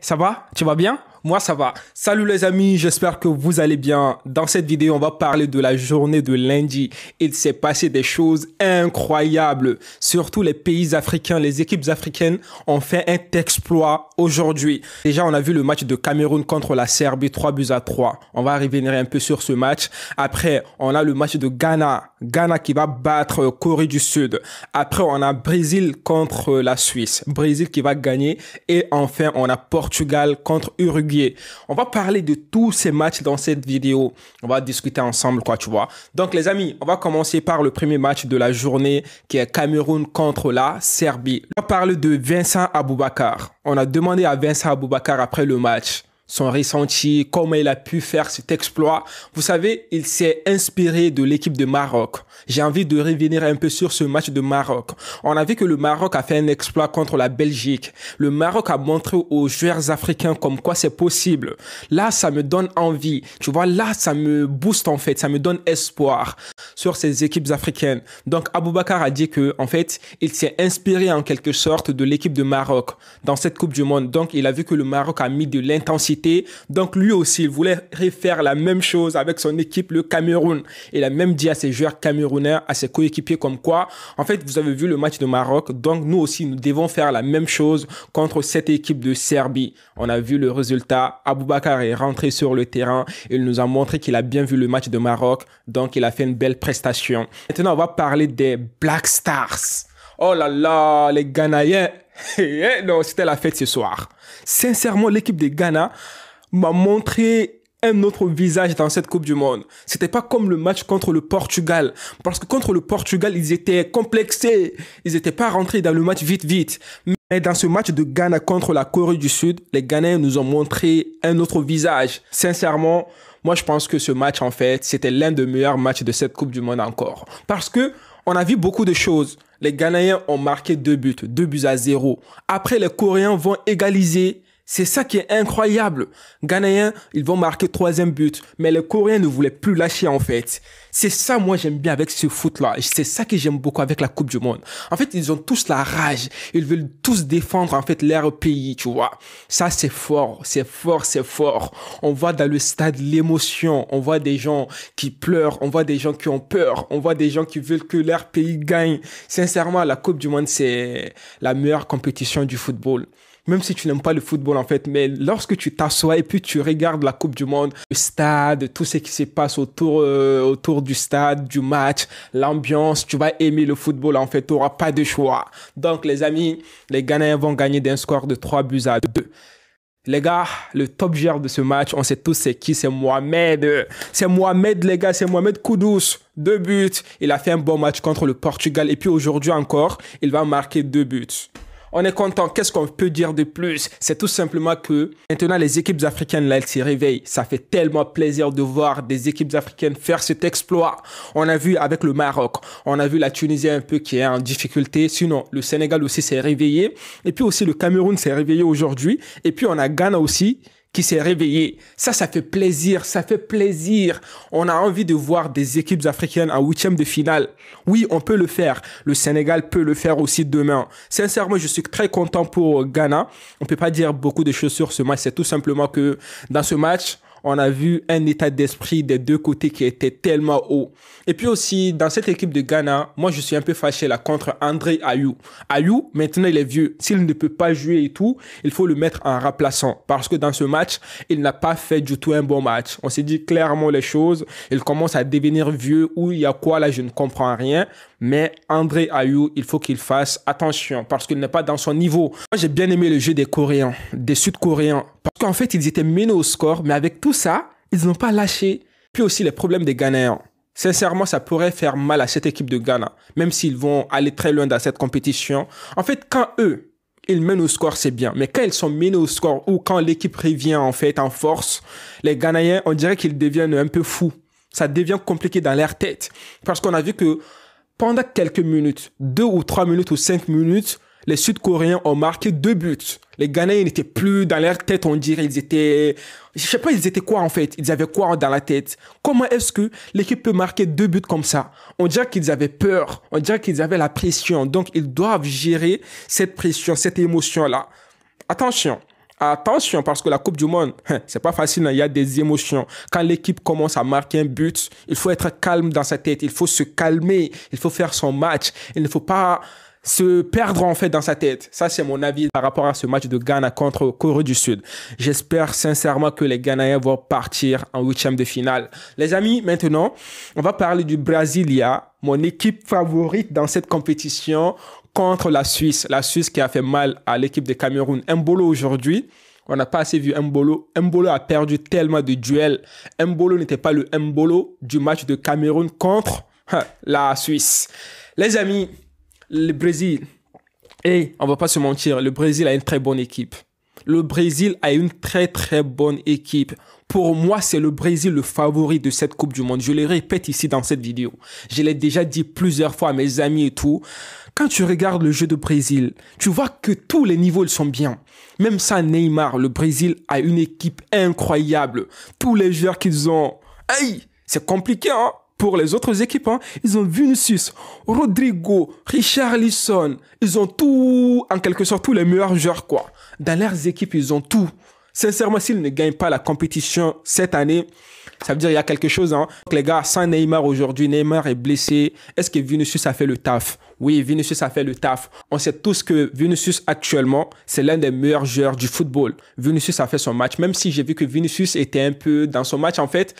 Ça va? Tu vas bien? Moi, ça va. Salut les amis, j'espère que vous allez bien. Dans cette vidéo, on va parler de la journée de lundi. Il s'est passé des choses incroyables. Surtout les pays africains, les équipes africaines ont fait un exploit aujourd'hui. Déjà, on a vu le match de Cameroun contre la Serbie, 3-3. On va revenir un peu sur ce match. Après, on a le match de Ghana. Ghana qui va battre Corée du Sud. Après, on a Brésil contre la Suisse. Brésil qui va gagner. Et enfin, on a Portugal contre Uruguay. On va parler de tous ces matchs dans cette vidéo. On va discuter ensemble, quoi, tu vois. Donc, les amis, on va commencer par le premier match de la journée qui est Cameroun contre la Serbie. On va parler de Vincent Aboubakar. On a demandé à Vincent Aboubakar après le match son ressenti, comment il a pu faire cet exploit. Vous savez, il s'est inspiré de l'équipe de Maroc. J'ai envie de revenir un peu sur ce match de Maroc. On a vu que le Maroc a fait un exploit contre la Belgique. Le Maroc a montré aux joueurs africains comme quoi c'est possible. Là, ça me donne envie. Tu vois, là, ça me booste en fait. Ça me donne espoir sur ces équipes africaines. Donc, Aboubakar a dit que, en fait, il s'est inspiré en quelque sorte de l'équipe de Maroc dans cette Coupe du Monde. Donc, il a vu que le Maroc a mis de l'intensité. Donc lui aussi, il voulait refaire la même chose avec son équipe, le Cameroun. Il a même dit à ses joueurs camerounais, à ses coéquipiers comme quoi, en fait, vous avez vu le match de Maroc, donc nous aussi, nous devons faire la même chose contre cette équipe de Serbie. On a vu le résultat. Aboubakar est rentré sur le terrain. Il nous a montré qu'il a bien vu le match de Maroc, donc il a fait une belle prestation. Maintenant, on va parler des Black Stars. Oh là là, les Ghanéens. Non, c'était la fête ce soir. Sincèrement, l'équipe de Ghana m'a montré un autre visage dans cette Coupe du Monde. C'était pas comme le match contre le Portugal. Parce que contre le Portugal, ils étaient complexés. Ils étaient pas rentrés dans le match vite. Mais dans ce match de Ghana contre la Corée du Sud, les Ghanéens nous ont montré un autre visage. Sincèrement, moi, je pense que ce match, en fait, c'était l'un des meilleurs matchs de cette Coupe du Monde encore. Parce que on a vu beaucoup de choses. Les Ghanéens ont marqué 2-0. Après, les Coréens vont égaliser. C'est ça qui est incroyable. Ghanéens, ils vont marquer 3e but. Mais les Coréens ne voulaient plus lâcher, en fait. C'est ça, moi, j'aime bien avec ce foot-là. C'est ça que j'aime beaucoup avec la Coupe du Monde. En fait, ils ont tous la rage. Ils veulent tous défendre, en fait, leur pays, tu vois. Ça, c'est fort. On voit dans le stade l'émotion. On voit des gens qui pleurent. On voit des gens qui ont peur. On voit des gens qui veulent que leur pays gagne. Sincèrement, la Coupe du Monde, c'est la meilleure compétition du football. Même si tu n'aimes pas le football, en fait, mais lorsque tu t'assois et puis tu regardes la Coupe du Monde, le stade, tout ce qui se passe autour du stade, du match, l'ambiance, tu vas aimer le football, en fait, tu n'auras pas de choix. Donc, les amis, les Ghanéens vont gagner d'un score de 3-2. Les gars, le top joueur de ce match, on sait tous c'est qui, c'est Mohamed. C'est Mohamed, les gars, c'est Mohamed Kudus. 2 buts. Il a fait un bon match contre le Portugal. Et puis aujourd'hui encore, il va marquer 2 buts. On est content. Qu'est-ce qu'on peut dire de plus? C'est tout simplement que maintenant les équipes africaines là, elles s'y réveillent. Ça fait tellement plaisir de voir des équipes africaines faire cet exploit. On a vu avec le Maroc, on a vu la Tunisie un peu qui est en difficulté. Sinon, le Sénégal aussi s'est réveillé. Et puis aussi le Cameroun s'est réveillé aujourd'hui. Et puis on a Ghana aussi qui s'est réveillé. Ça fait plaisir, On a envie de voir des équipes africaines en 8e de finale. Oui, on peut le faire. Le Sénégal peut le faire aussi demain. Sincèrement, je suis très content pour Ghana. On peut pas dire beaucoup de choses sur ce match. C'est tout simplement que dans ce match, on a vu un état d'esprit des deux côtés qui était tellement haut. Et puis aussi, dans cette équipe de Ghana, moi, je suis un peu fâché là contre André Ayew. Ayew, maintenant, il est vieux. S'il ne peut pas jouer et tout, il faut le mettre en remplaçant. Parce que dans ce match, il n'a pas fait du tout un bon match. On s'est dit clairement les choses. Il commence à devenir vieux. Où il y a quoi là, je ne comprends rien. Mais André Ayew, il faut qu'il fasse attention parce qu'il n'est pas dans son niveau. Moi, j'ai bien aimé le jeu des Coréens, des Sud-Coréens. Parce qu'en fait, ils étaient menés au score, mais avec tout ça, ils n'ont pas lâché. Puis aussi les problèmes des Ghanéens. Sincèrement, ça pourrait faire mal à cette équipe de Ghana, même s'ils vont aller très loin dans cette compétition. En fait, quand eux, ils mènent au score, c'est bien. Mais quand ils sont menés au score ou quand l'équipe revient en fait en force, les Ghanéens, on dirait qu'ils deviennent un peu fous. Ça devient compliqué dans leur tête. Parce qu'on a vu que pendant quelques minutes, 2 ou 3 minutes ou 5 minutes, les Sud-Coréens ont marqué 2 buts. Les Ghanéens n'étaient plus dans leur tête, on dirait. Ils étaient... Je sais pas, ils étaient quoi en fait? Ils avaient quoi dans la tête? Comment est-ce que l'équipe peut marquer 2 buts comme ça? On dirait qu'ils avaient peur. On dirait qu'ils avaient la pression. Donc, ils doivent gérer cette pression, cette émotion-là. Attention. Attention, parce que la Coupe du Monde, c'est pas facile, hein, il y a des émotions. Quand l'équipe commence à marquer un but, il faut être calme dans sa tête, il faut se calmer, il faut faire son match. Il ne faut pas se perdre en fait dans sa tête. Ça, c'est mon avis par rapport à ce match de Ghana contre Corée du Sud. J'espère sincèrement que les Ghanéens vont partir en huitième de finale. Les amis, maintenant, on va parler du Brasilia, mon équipe favorite dans cette compétition, contre la Suisse. La Suisse qui a fait mal à l'équipe de Cameroun. Mbolo aujourd'hui, on n'a pas assez vu Mbolo. Mbolo a perdu tellement de duels. Mbolo n'était pas le Mbolo du match de Cameroun contre la Suisse. Les amis, le Brésil, et on va pas se mentir, le Brésil a une très bonne équipe. Le Brésil a une très très bonne équipe. Pour moi, c'est le Brésil le favori de cette Coupe du Monde. Je le répète ici dans cette vidéo. Je l'ai déjà dit plusieurs fois à mes amis et tout. Quand tu regardes le jeu du Brésil, tu vois que tous les niveaux ils sont bien. Même sans Neymar, le Brésil a une équipe incroyable. Tous les joueurs qu'ils ont, hey, c'est compliqué hein, pour les autres équipes. Hein. Ils ont Vinicius, Rodrigo, Richarlison. Ils ont tout, en quelque sorte, tous les meilleurs joueurs quoi. Dans leurs équipes, ils ont tout. Sincèrement, s'ils ne gagnent pas la compétition cette année, ça veut dire qu'il y a quelque chose. Hein. Donc, les gars, sans Neymar aujourd'hui, Neymar est blessé. Est-ce que Vinicius a fait le taf? Oui, Vinicius a fait le taf. On sait tous que Vinicius, actuellement, c'est l'un des meilleurs joueurs du football. Vinicius a fait son match. Même si j'ai vu que Vinicius était un peu dans son match, en fait,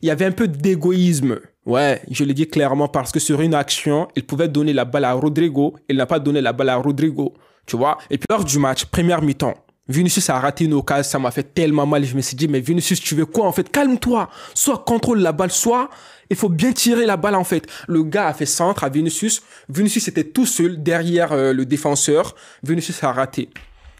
il y avait un peu d'égoïsme. Ouais, je le dis clairement parce que sur une action, il pouvait donner la balle à Rodrigo. Il n'a pas donné la balle à Rodrigo. Tu vois? Et puis, lors du match, première mi-temps, Vinicius a raté une occasion, ça m'a fait tellement mal. Je me suis dit, mais Vinicius, tu veux quoi en fait? Calme-toi. Soit contrôle la balle, soit il faut bien tirer la balle en fait. Le gars a fait centre à Vinicius. Vinicius était tout seul derrière le défenseur. Vinicius a raté.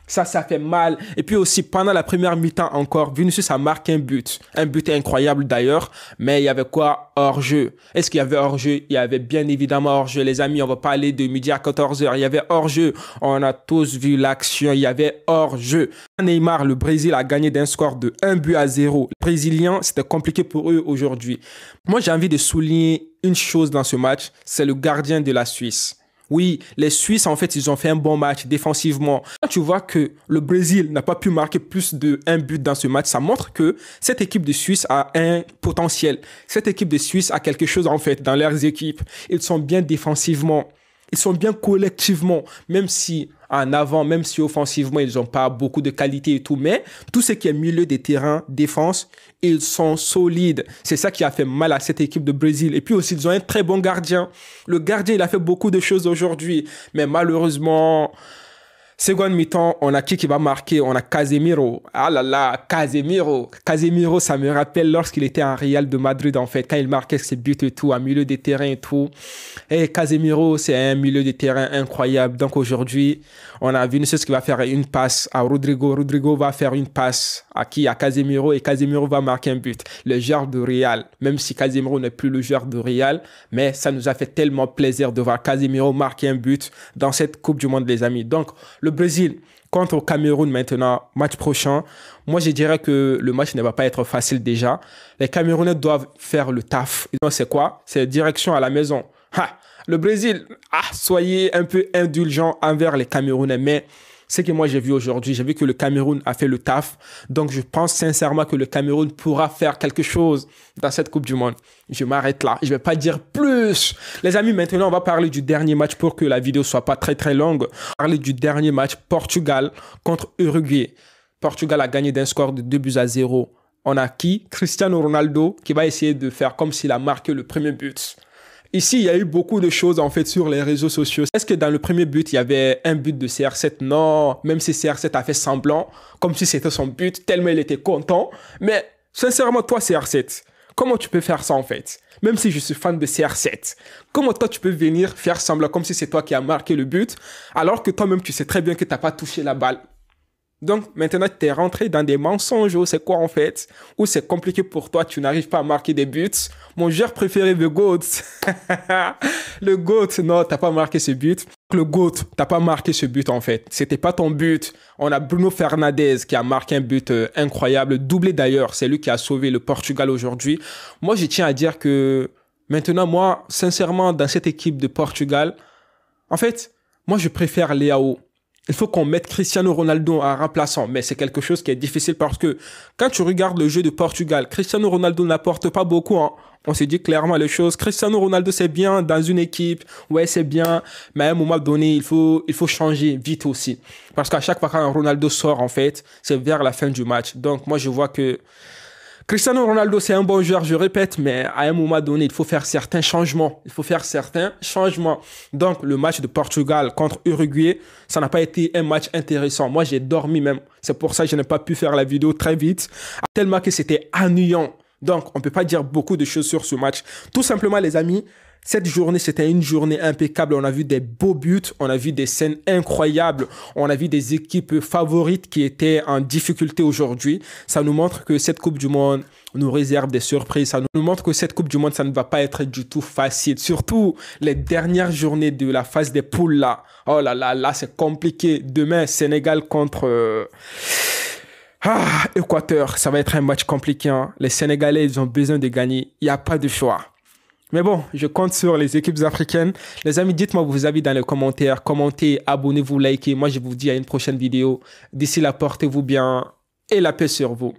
Ça fait mal. Et puis aussi, pendant la première mi-temps encore, Vinicius a marqué un but. Un but incroyable d'ailleurs. Mais il y avait quoi? Hors-jeu. Est-ce qu'il y avait hors-jeu? Il y avait bien évidemment hors-jeu. Les amis, on va pas aller de midi à 14h. Il y avait hors-jeu. On a tous vu l'action. Il y avait hors-jeu. Neymar, le Brésil a gagné d'un score de 1-0. Les Brésiliens, c'était compliqué pour eux aujourd'hui. Moi, j'ai envie de souligner une chose dans ce match. C'est le gardien de la Suisse. Oui, les Suisses, en fait, ils ont fait un bon match défensivement. Quand tu vois que le Brésil n'a pas pu marquer plus d'un but dans ce match, ça montre que cette équipe de Suisse a un potentiel. Cette équipe de Suisse a quelque chose, en fait, dans leurs équipes. Ils sont bien défensivement. Ils sont bien collectivement, même si en avant, même si offensivement, ils n'ont pas beaucoup de qualité et tout. Mais tout ce qui est milieu des terrains, défense, ils sont solides. C'est ça qui a fait mal à cette équipe de Brésil. Et puis aussi, ils ont un très bon gardien. Le gardien, il a fait beaucoup de choses aujourd'hui. Mais malheureusement, seconde mi-temps, on a qui va marquer? On a Casemiro. Ah là là, Casemiro. Casemiro, ça me rappelle lorsqu'il était en Real de Madrid, en fait, quand il marquait ses buts et tout, en milieu des terrains et tout. Et Casemiro, c'est un milieu de terrain incroyable. Donc aujourd'hui, on a Vinicius qui va faire une passe à Rodrigo. Rodrigo va faire une passe à qui? À Casemiro. Et Casemiro va marquer un but. Le joueur de Real, même si Casemiro n'est plus le joueur de Real, mais ça nous a fait tellement plaisir de voir Casemiro marquer un but dans cette Coupe du Monde, les amis. Donc, le Brésil contre le Cameroun maintenant, match prochain. Moi, je dirais que le match ne va pas être facile déjà. Les Camerounais doivent faire le taf. Et donc, c'est quoi? C'est direction à la maison. Le Brésil, soyez un peu indulgents envers les Camerounais. Mais ce que moi j'ai vu aujourd'hui, j'ai vu que le Cameroun a fait le taf. Donc, je pense sincèrement que le Cameroun pourra faire quelque chose dans cette Coupe du Monde. Je m'arrête là. Je vais pas dire plus. Les amis, maintenant, on va parler du dernier match pour que la vidéo soit pas très très longue. On va parler du dernier match, Portugal contre Uruguay. Portugal a gagné d'un score de 2-0. On a qui? Cristiano Ronaldo qui va essayer de faire comme s'il a marqué le premier but. Ici, il y a eu beaucoup de choses en fait sur les réseaux sociaux. Est-ce que dans le premier but, il y avait un but de CR7? Non, même si CR7 a fait semblant, comme si c'était son but, tellement il était content. Mais sincèrement, toi CR7, comment tu peux faire ça en fait? Même si je suis fan de CR7, comment toi tu peux venir faire semblant comme si c'est toi qui as marqué le but, alors que toi-même tu sais très bien que tu n'as pas touché la balle? Donc, maintenant, tu es rentré dans des mensonges. C'est quoi, en fait? Ou c'est compliqué pour toi, tu n'arrives pas à marquer des buts. Mon joueur préféré, le GOAT. Le GOAT, non, tu n'as pas marqué ce but. Le GOAT, tu n'as pas marqué ce but, en fait. C'était pas ton but. On a Bruno Fernandes qui a marqué un but incroyable. Doublé, d'ailleurs. C'est lui qui a sauvé le Portugal aujourd'hui. Moi, je tiens à dire que maintenant, moi, sincèrement, dans cette équipe de Portugal, en fait, moi, je préfère Leao. il faut qu'on mette Cristiano Ronaldo en remplaçant. Mais c'est quelque chose qui est difficile parce que quand tu regardes le jeu de Portugal, Cristiano Ronaldo n'apporte pas beaucoup, hein. On se dit clairement les choses. Cristiano Ronaldo, c'est bien dans une équipe. Ouais, c'est bien. Mais à un moment donné, il faut changer vite aussi. Parce qu'à chaque fois quand Ronaldo sort, en fait, c'est vers la fin du match. Donc, moi, je vois que Cristiano Ronaldo, c'est un bon joueur, je répète, mais à un moment donné, il faut faire certains changements. Donc, le match de Portugal contre Uruguay, ça n'a pas été un match intéressant. Moi, j'ai dormi même. C'est pour ça que je n'ai pas pu faire la vidéo très vite, tellement que c'était ennuyant. Donc, on ne peut pas dire beaucoup de choses sur ce match. Tout simplement, les amis, cette journée, c'était une journée impeccable. On a vu des beaux buts, on a vu des scènes incroyables, on a vu des équipes favorites qui étaient en difficulté aujourd'hui. Ça nous montre que cette Coupe du Monde nous réserve des surprises. Ça nous montre que cette Coupe du Monde, ça ne va pas être du tout facile. Surtout les dernières journées de la phase des poules là. Oh là là, là, c'est compliqué. Demain, Sénégal contre... Équateur, ça va être un match compliqué, hein. Les Sénégalais, ils ont besoin de gagner. Il n'y a pas de choix. Mais bon, je compte sur les équipes africaines. Les amis, dites-moi vos avis dans les commentaires. Commentez, abonnez-vous, likez. Moi, je vous dis à une prochaine vidéo. D'ici là, portez-vous bien et la paix sur vous.